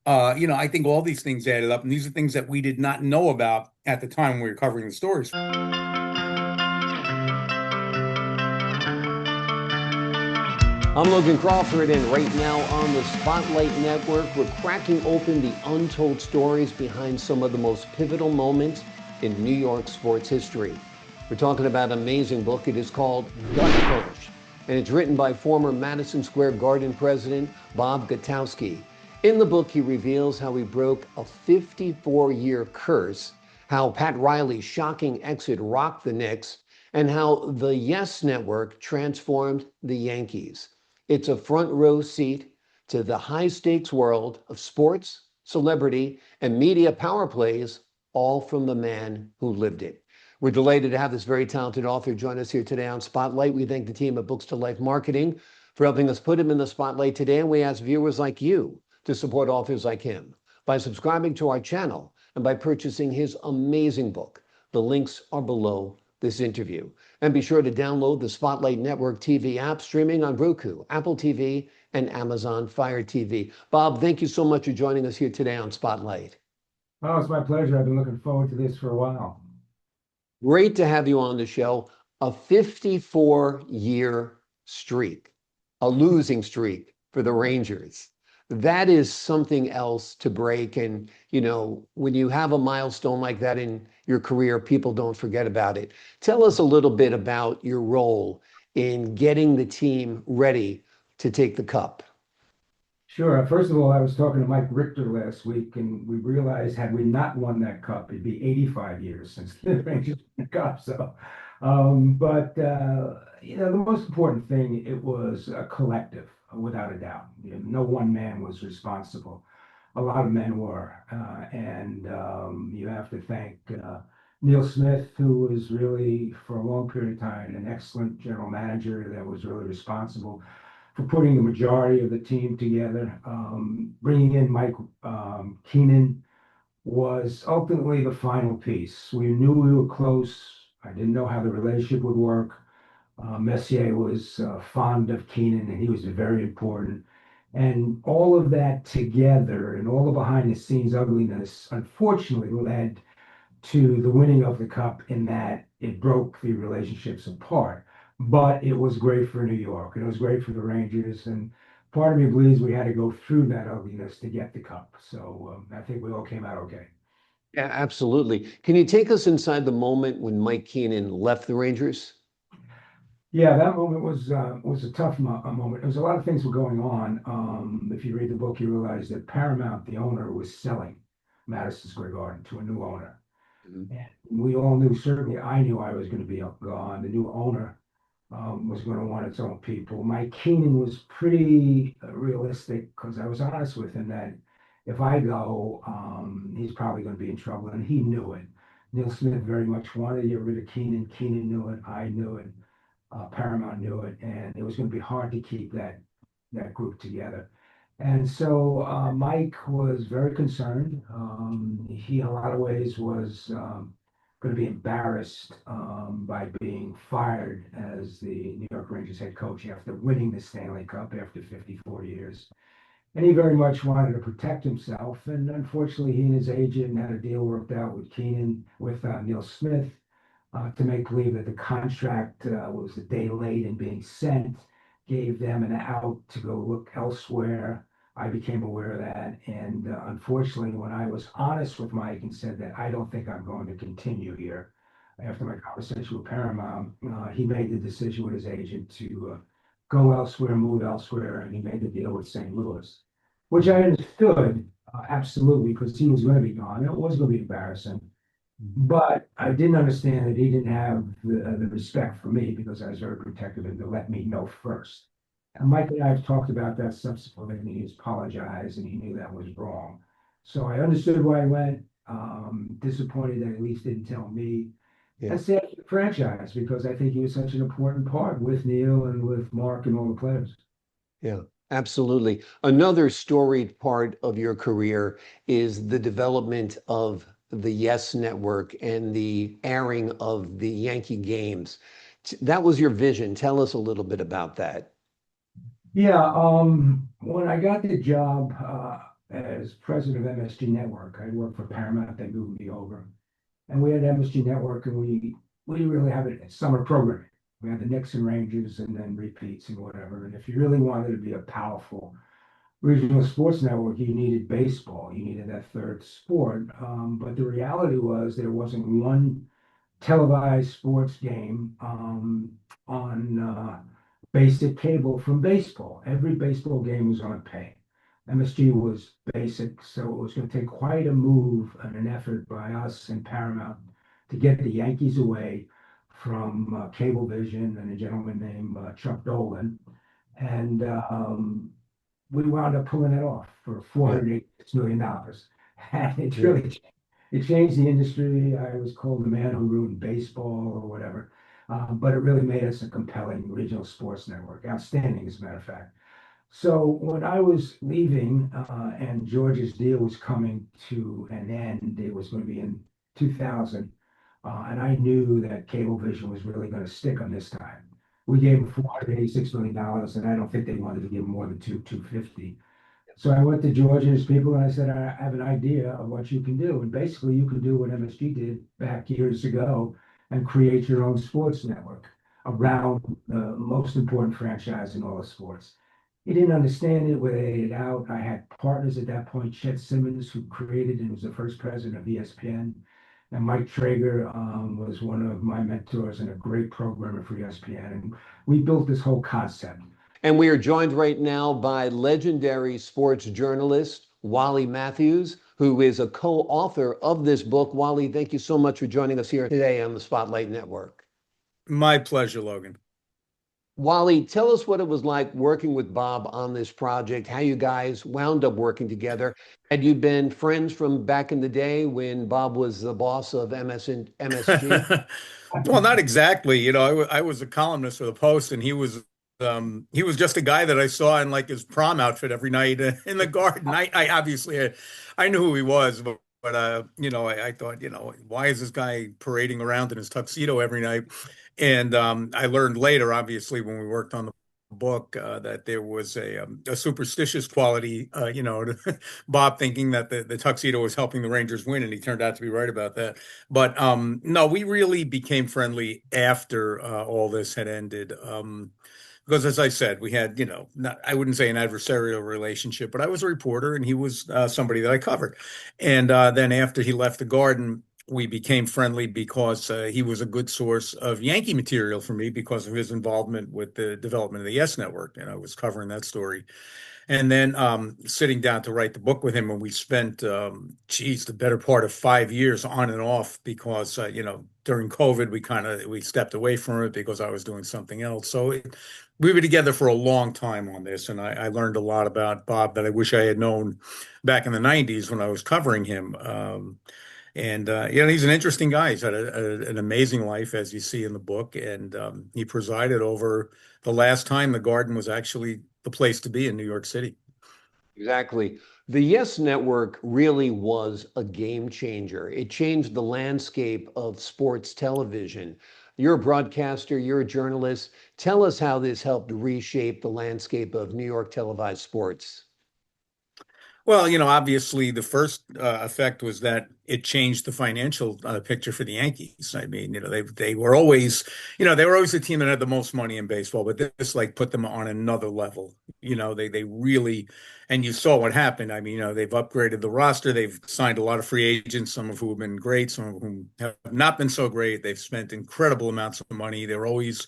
I think all these things added up, and these are things that we did not know about at the time we were covering the stories. I'm Logan Crawford, and right now on the Spotlight Network, we're cracking open the untold stories behind some of the most pivotal moments in New York sports history. We're talking about an amazing book. It is called Purge, and it's written by former Madison Square Garden president Bob Gutkowski. In the book, he reveals how he broke a 54-year curse, how Pat Riley's shocking exit rocked the Knicks, and how the Yes Network transformed the Yankees. It's a front row seat to the high stakes world of sports, celebrity, and media power plays, all from the man who lived it. We're delighted to have this very talented author join us here today on Spotlight. We thank the team at Books to Life Marketing for helping us put him in the spotlight today. And we ask viewers like you to support authors like him by subscribing to our channel and by purchasing his amazing book. The links are below this interview. And be sure to download the Spotlight Network TV app, streaming on Roku, Apple TV, and Amazon Fire TV. Bob, thank you so much for joining us here today on Spotlight. Oh, it's my pleasure. I've been looking forward to this for a while. Great to have you on the show. A 54-year streak, a losing streak for the Rangers. That is something else to break. And, when you have a milestone like that in your career, people don't forget about it. Tell us a little bit about your role in getting the team ready to take the cup. Sure. First of all, I was talking to Mike Richter last week, and we realized had we not won that cup, it'd be 85 years since the Rangers won the cup. So, the most important thing, it was a collective, without a doubt. No one man was responsible. A lot of men were, and you have to thank Neil Smith, who was really, for a long period of time, an excellent general manager that was really responsible for putting the majority of the team together. Bringing in Mike Keenan was ultimately the final piece. We knew we were close. I didn't know how the relationship would work. Messier was fond of Keenan, and he was very important. And all of that together and all the behind the scenes ugliness, unfortunately, led to the winning of the cup in that it broke the relationships apart. But it was great for New York, and it was great for the Rangers. And part of me believes we had to go through that ugliness to get the cup. So I think we all came out okay. Yeah, absolutely. Can you take us inside the moment when Mike Keenan left the Rangers? Yeah, that moment was a tough moment. There was a lot of things were going on. If you read the book, you realize that Paramount, the owner, was selling Madison Square Garden to a new owner. Mhm. And we all knew, certainly I knew I was going to be gone. The new owner was going to want its own people. Mike Keenan was pretty realistic because I was honest with him that if I go, he's probably going to be in trouble, and he knew it. Neil Smith very much wanted to get rid of Keenan. Keenan knew it. I knew it. Paramount knew it, and it was going to be hard to keep that group together. And so Mike was very concerned. He, in a lot of ways, was going to be embarrassed by being fired as the New York Rangers head coach after winning the Stanley Cup after 54 years. And he very much wanted to protect himself. And unfortunately, he and his agent had a deal worked out with Keenan, with Neil Smith, to make believe that the contract was a day late in being sent, gave them an out to go look elsewhere. I became aware of that. And unfortunately, when I was honest with Mike and said that I don't think I'm going to continue here, after my conversation with Paramount, he made the decision with his agent to go elsewhere, move elsewhere, and he made the deal with St. Louis, which I understood absolutely, because he was going to be gone. It was going to be embarrassing. But I didn't understand that he didn't have the respect for me, because I was very protective of him, to let me know first. And Mike and I have talked about that subsequently, and he's apologized, and he knew that was wrong. So I understood why I went. Disappointed that at least didn't tell me. Yeah. And sad for the franchise, because I think he was such an important part with Neil and with Mark and all the players. Yeah, absolutely. Another storied part of your career is the development of the Yes Network and the airing of the Yankee games. That was your vision. Tell us a little bit about that. Yeah, when I got the job as president of MSG Network. I worked for Paramount, they moved me over. And we had MSG Network, and we really have a summer programming. We had the Knicks and Rangers and then repeats and whatever. And if you really wanted to be a powerful regional sports network, you needed baseball. You needed that third sport. But the reality was there wasn't one televised sports game on basic cable from baseball. Every baseball game was on pay. MSG was basic, so it was going to take quite a move and an effort by us and Paramount to get the Yankees away from Cablevision and a gentleman named Chuck Dolan. And we wound up pulling it off for $486 million. And it changed the industry. I was called the man who ruined baseball or whatever. But it really made us a compelling regional sports network. Outstanding, as a matter of fact. So when I was leaving and George's deal was coming to an end, it was going to be in 2000, and I knew that Cablevision was really going to stick on this time. We gave him $486 million, and I don't think they wanted to give him more than 250. So I went to George and his people, and I said, I have an idea of what you can do. And basically, you can do what MSG did back years ago and create your own sports network around the most important franchise in all of sports. He didn't understand it, we laid it out. I had partners at that point, Chet Simmons, who created and was the first president of ESPN. And Mike Traeger was one of my mentors and a great programmer for ESPN. And we built this whole concept. And we are joined right now by legendary sports journalist Wally Matthews, who is a co-author of this book. Wally, thank you so much for joining us here today on the Spotlight Network. My pleasure, Logan. Wally, tell us what it was like working with Bob on this project, how you guys wound up working together. Had you been friends from back in the day when Bob was the boss of MSG? Well, not exactly. You know, I was a columnist for the Post, and he was just a guy that I saw in like his prom outfit every night in the garden. I obviously I knew who he was, but you know, I thought, you know, why is this guy parading around in his tuxedo every night? And I learned later, obviously, when we worked on the book, that there was a superstitious quality, you know, to Bob thinking that the tuxedo was helping the Rangers win, and he turned out to be right about that. But no, we really became friendly after all this had ended. Because as I said, we had, you know, not, I wouldn't say an adversarial relationship, but I was a reporter and he was somebody that I covered. And then after he left the Garden, we became friendly because he was a good source of Yankee material for me because of his involvement with the development of the Yes Network. And I was covering that story. And then sitting down to write the book with him, and we spent, geez, the better part of 5 years on and off because, you know, during COVID, we stepped away from it because I was doing something else. So we were together for a long time on this, and I learned a lot about Bob that I wish I had known back in the 90s when I was covering him. And you know, he's an interesting guy. He's had an amazing life, as you see in the book, and he presided over the last time the Garden was actually the place to be in New York City. Exactly. The Yes Network really was a game changer. It changed the landscape of sports television. You're a broadcaster, you're a journalist. Tell us how this helped reshape the landscape of New York televised sports. Well, you know, obviously the first effect was that it changed the financial picture for the Yankees. I mean, you know, they were always, you know, they were always the team that had the most money in baseball, but this like put them on another level. You know, they really, and you saw what happened. I mean, you know, they've upgraded the roster. They've signed a lot of free agents, some of whom have been great, some of whom have not been so great. They've spent incredible amounts of money. They're always,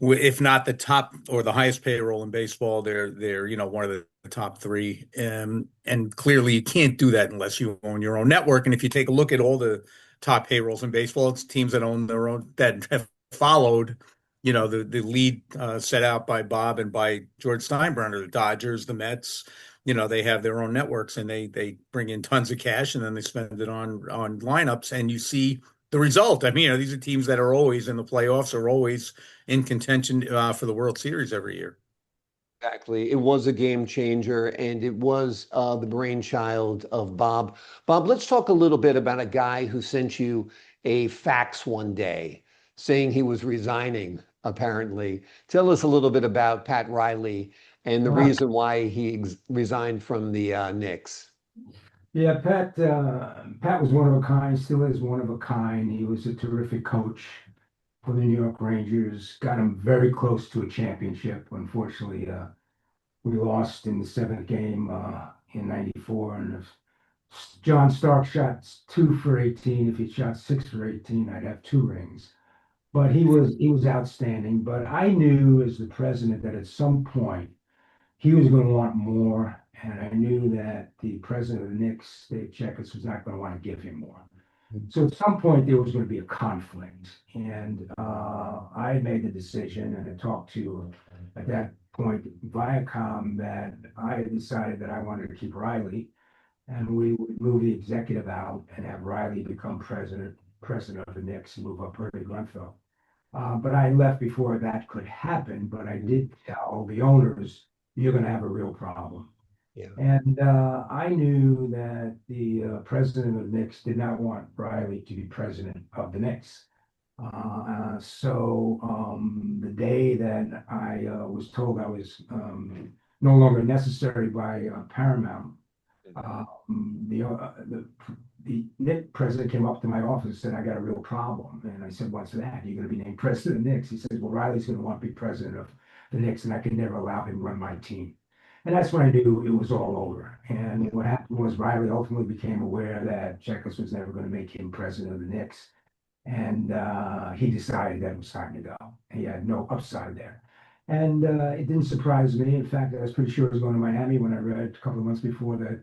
if not the top or the highest payroll in baseball, they're you know, one of the top three. And clearly you can't do that unless you own your own network. And if you take a look at all the top payrolls in baseball, it's teams that own their own, that have followed, you know, the lead set out by Bob and by George Steinbrenner, the Dodgers, the Mets. You know, they have their own networks, and they bring in tons of cash, and then they spend it on lineups, and you see the result. I mean, you know, these are teams that are always in the playoffs, are always in contention for the World Series every year. Exactly. It was a game changer, and it was the brainchild of Bob. Bob, let's talk a little bit about a guy who sent you a fax one day saying he was resigning, apparently. Tell us a little bit about Pat Riley and the Well, reason why he resigned from the Knicks. Yeah, Pat was one of a kind, still is one of a kind. He was a terrific coach for the New York Rangers, got him very close to a championship. Unfortunately, we lost in the seventh game in '94, and if John Stark shot 2 for 18, if he shot 6 for 18, I'd have 2 rings. But he was outstanding. But I knew as the president that at some point he was going to want more, and I knew that the president of the Knicks, Dave Checkers, was not going to want to give him more. So at some point there was going to be a conflict, and I made the decision, and I talked to at that point Viacom that I had decided that I wanted to keep Riley, and we would move the executive out and have Riley become president of the Knicks, and move up Ernie Grunfeld. But I left before that could happen. But I did tell the owners, you're going to have a real problem. Yeah. And I knew that the president of the Knicks did not want Riley to be president of the Knicks. So the day that I was told I was no longer necessary by Paramount, the Knicks president came up to my office and said, I got a real problem. And I said, what's that? You're going to be named president of the Knicks. He says, well, Riley's going to want to be president of the Knicks, and I can never allow him to run my team. And that's when I knew it was all over. And what happened was Riley ultimately became aware that Checkers was never going to make him president of the Knicks. And he decided that it was time to go. He had no upside there. And it didn't surprise me. In fact, I was pretty sure I was going to Miami when I read a couple of months before that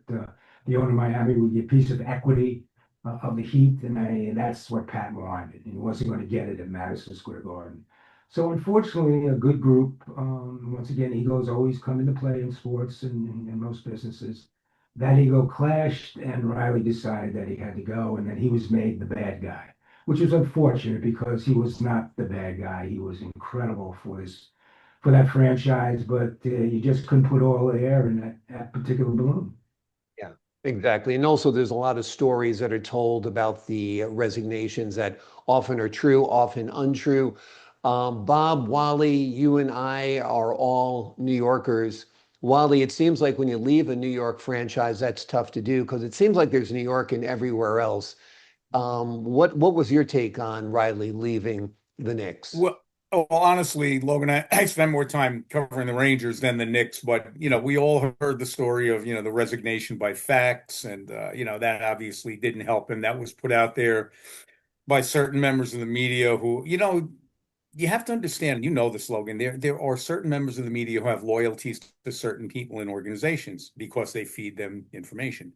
the owner of Miami would get a piece of equity of the Heat. And that's what Pat wanted. And he wasn't going to get it at Madison Square Garden. So unfortunately, a good group, once again, egos always come into play in sports and in most businesses. That ego clashed, and Riley decided that he had to go, and that he was made the bad guy, which was unfortunate because he was not the bad guy. He was incredible for that franchise, but you just couldn't put all the air in that particular balloon. Yeah, exactly. And also there's a lot of stories that are told about the resignations that often are true, often untrue. Bob, Wally, you and I are all New Yorkers. Wally, it seems like when you leave a New York franchise, that's tough to do because it seems like there's New York and everywhere else. What was your take on Riley leaving the Knicks? Well, honestly, Logan, I spent more time covering the Rangers than the Knicks, but we all heard the story of the resignation by fax, and that obviously didn't help him. That was put out there by certain members of the media who, you have to understand, the slogan. There are certain members of the media who have loyalties to certain people and organizations because they feed them information.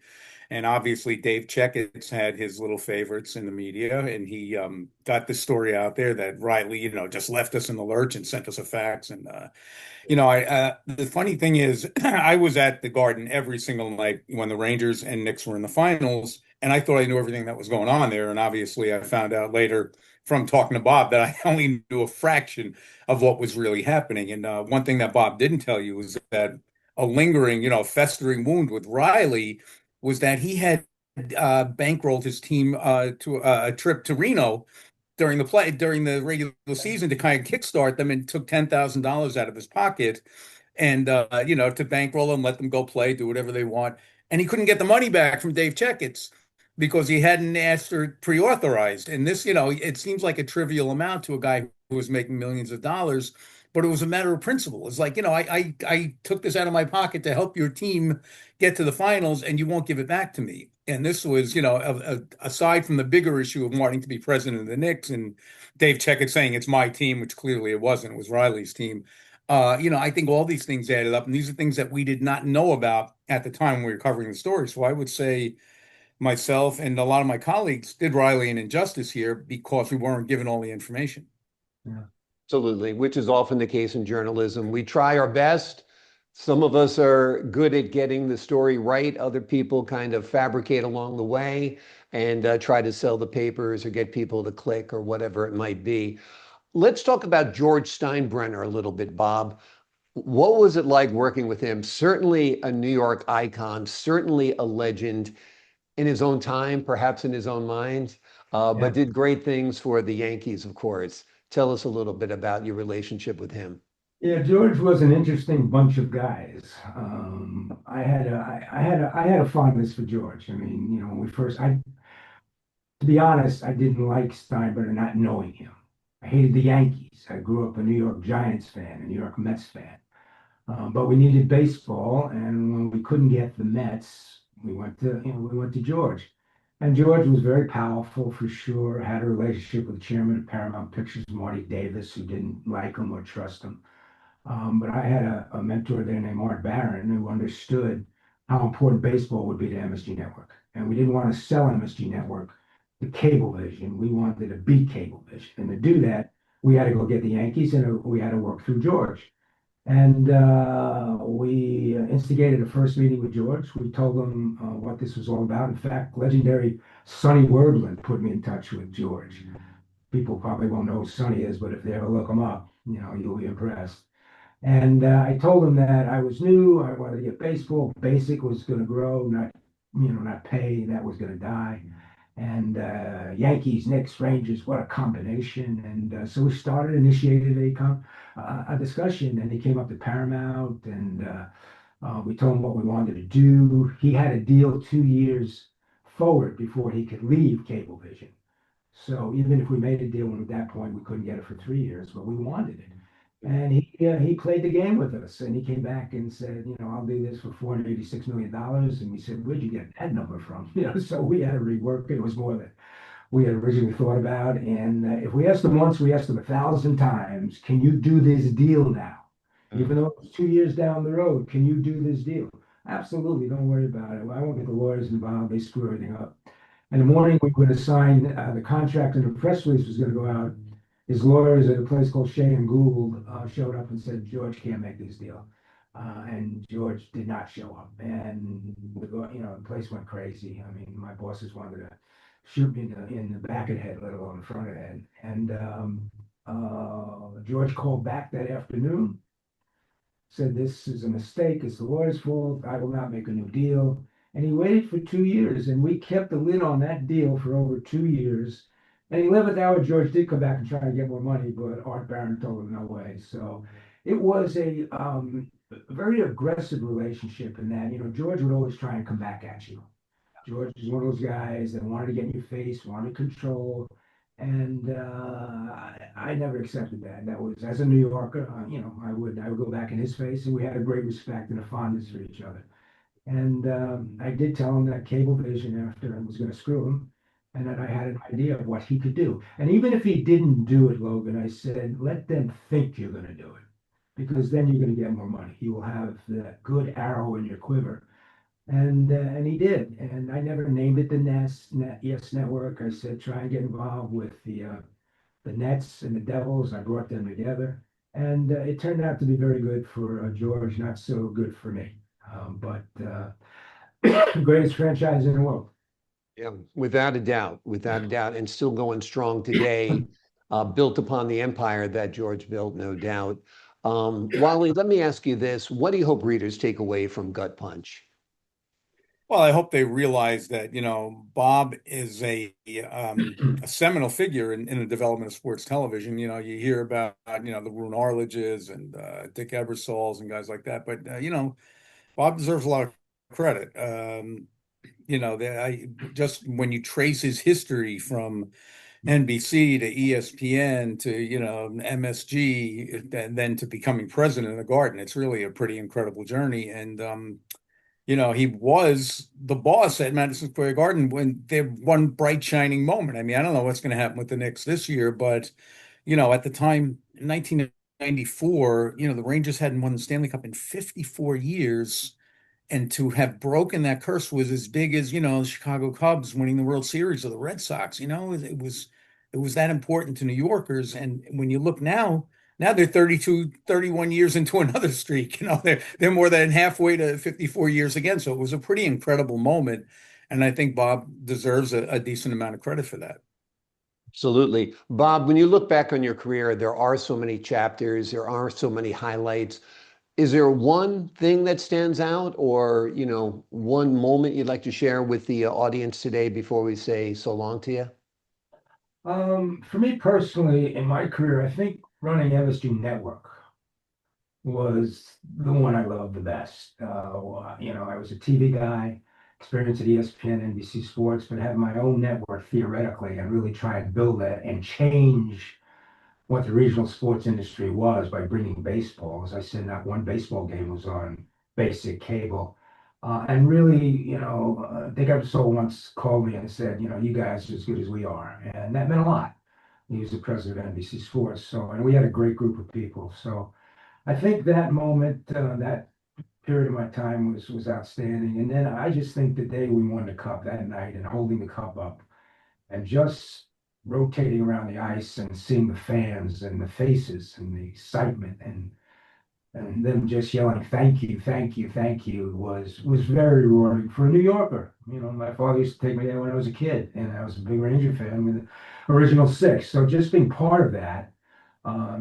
And obviously, Dave Checketts had his little favorites in the media, and he got the story out there that Riley, just left us in the lurch and sent us a fax. And the funny thing is, I was at the Garden every single night when the Rangers and Knicks were in the finals, and I thought I knew everything that was going on there. And obviously, I found out later from talking to Bob that I only knew a fraction of what was really happening. And one thing that Bob didn't tell you was that a lingering, festering wound with Riley was that he had bankrolled his team to a trip to Reno during the regular season to kind of kickstart them, and took $10,000 out of his pocket and to bankroll them, let them go play, do whatever they want. And he couldn't get the money back from Dave Checketts because he hadn't asked or pre-authorized. And this, it seems like a trivial amount to a guy who was making millions of dollars, but it was a matter of principle. It's like, I took this out of my pocket to help your team get to the finals, and you won't give it back to me. And this was, aside from the bigger issue of wanting to be president of the Knicks and Dave Checketts saying it's my team, which clearly it wasn't, it was Riley's team. I think all these things added up, and these are things that we did not know about at the time we were covering the story. So I would say myself and a lot of my colleagues did Riley an injustice here because we weren't given all the information. Yeah. Absolutely, which is often the case in journalism. We try our best. Some of us are good at getting the story right. Other people kind of fabricate along the way and try to sell the papers or get people to click or whatever it might be. Let's talk about George Steinbrenner a little bit, Bob. What was it like working with him? Certainly a New York icon, certainly a legend in his own time, perhaps in his own mind, but did great things for the Yankees, of course. Tell us a little bit about your relationship with him. Yeah, George was an interesting bunch of guys. I had a fondness for George. I mean, you know, when we first, to be honest, I didn't like Steinbrenner not knowing him. I hated the Yankees. I grew up a New York Giants fan, a New York Mets fan. But we needed baseball, and when we couldn't get the Mets, we went to George. And George was very powerful for sure, had a relationship with the chairman of Paramount Pictures, Marty Davis, who didn't like him or trust him. But I had a mentor there named Art Barron who understood how important baseball would be to MSG Network. And we didn't want to sell MSG Network to Cablevision. We wanted to beat Cablevision. And to do that, we had to go get the Yankees and we had to work through George. And we instigated a first meeting with George. We told him what this was all about. In fact, legendary Sonny Wordland put me in touch with George. People probably won't know who Sonny is, but if they ever look him up, you know, you'll be impressed. And I told him that I was new. I wanted to get baseball. Basic was going to grow, not pay. That was going to die. And Yankees, Knicks, Rangers, what a combination. And so we initiated a discussion. And he came up to Paramount, and we told him what we wanted to do. He had a deal 2 years forward before he could leave Cablevision. So even if we made a deal, and at that point we couldn't get it for 3 years, but we wanted it. And he played the game with us, and he came back and said, you know, I'll do this for $486 million. And we said, where'd you get that number from? You know, so we had to rework it. It was more than we had originally thought about. And if we asked them once, we asked them 1,000 times, can you do this deal now? Even though it's 2 years down the road, can you do this deal? Absolutely, don't worry about it. I won't get the lawyers involved. They screw everything up. In the morning, we were going to sign the contract, and the press release was going to go out. His lawyers at a place called Shea and Gould showed up and said, George can't make this deal. And George did not show up. And, the place went crazy. I mean, my bosses wanted to shoot me in the back of the head, let alone the front of the head. And George called back that afternoon, said, this is a mistake. It's the lawyer's fault. I will not make a new deal. And he waited for 2 years, and we kept the lid on that deal for over 2 years. And the 11th hour, George did come back and try to get more money, but Art Barron told him no way. So it was a very aggressive relationship in that, George would always try and come back at you. George is one of those guys that wanted to get in your face, wanted control. And I never accepted that. That was, as a New Yorker, I would go back in his face, and we had a great respect and a fondness for each other. And I did tell him that Cablevision, after I was going to screw him, and that I had an idea of what he could do. And even if he didn't do it, Logan, I said, let them think you're going to do it, because then you're going to get more money. You will have that good arrow in your quiver. And he did. And I never named it the Yes Network. I said, try and get involved with the Nets and the Devils. I brought them together. And it turned out to be very good for George, not so good for me. But greatest franchise in the world. Yeah, without a doubt, and still going strong today, built upon the empire that George built, no doubt. Wally, let me ask you this. What do you hope readers take away from Gut Punch? Well, I hope they realize that, Bob is a seminal figure in the development of sports television. You hear about, the Roone Arledges and Dick Ebersols and guys like that. But, Bob deserves a lot of credit. Just when you trace his history from NBC to ESPN to, MSG, and then to becoming president of the Garden, it's really a pretty incredible journey. And, he was the boss at Madison Square Garden when they had one bright shining moment. I mean, I don't know what's going to happen with the Knicks this year, but, at the time, in 1994, the Rangers hadn't won the Stanley Cup in 54 years. And to have broken that curse was as big as, the Chicago Cubs winning the World Series or the Red Sox. It was that important to New Yorkers. And when you look now they're 32, 31 years into another streak. They're more than halfway to 54 years again. So it was a pretty incredible moment. And I think Bob deserves a decent amount of credit for that. Absolutely. Bob, when you look back on your career, there are so many chapters, there are so many highlights. Is there one thing that stands out, or, one moment you'd like to share with the audience today before we say so long to you? For me personally, in my career, I think running MSG Network was the one I loved the best. I was a TV guy, experienced at ESPN, NBC Sports, but had my own network theoretically and really try and build that and change what the regional sports industry was by bringing baseball. As I said, not one baseball game was on basic cable. And really, Dick Ebersol once called me and said, you guys are as good as we are. And that meant a lot. He was the president of NBC Sports. And we had a great group of people. So I think that moment, that period of my time was outstanding. And then I just think the day we won the cup that night and holding the cup up and just rotating around the ice and seeing the fans and the faces and the excitement and them just yelling thank you, thank you, thank you was very rewarding for a New Yorker. My father used to take me there when I was a kid, and I was a big Ranger fan with the original six. So just being part of that,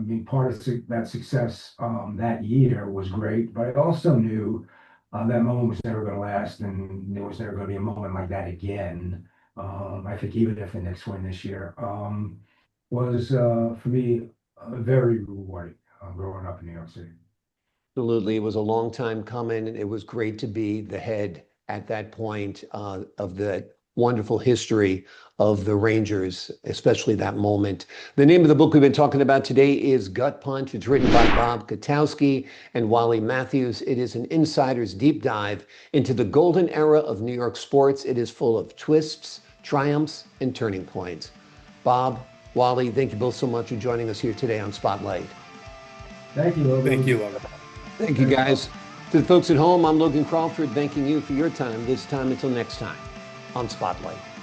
being part of that success that year was great. But I also knew that moment was never going to last, and there was never going to be a moment like that again. I think even if the Knicks win this year, was for me very rewarding growing up in New York City. Absolutely. It was a long time coming. It was great to be the head at that point of the wonderful history of the Rangers, especially that moment. The name of the book we've been talking about today is Gut Punch. It's written by Bob Gutkowski and Wally Matthews. It is an insider's deep dive into the golden era of New York sports. It is full of twists, triumphs, and turning points. Bob, Wally, thank you both so much for joining us here today on Spotlight. Thank you, Logan. Thank you, Logan. Thank you, guys. To the folks at home, I'm Logan Crawford, thanking you for your time this time until next time on Spotlight.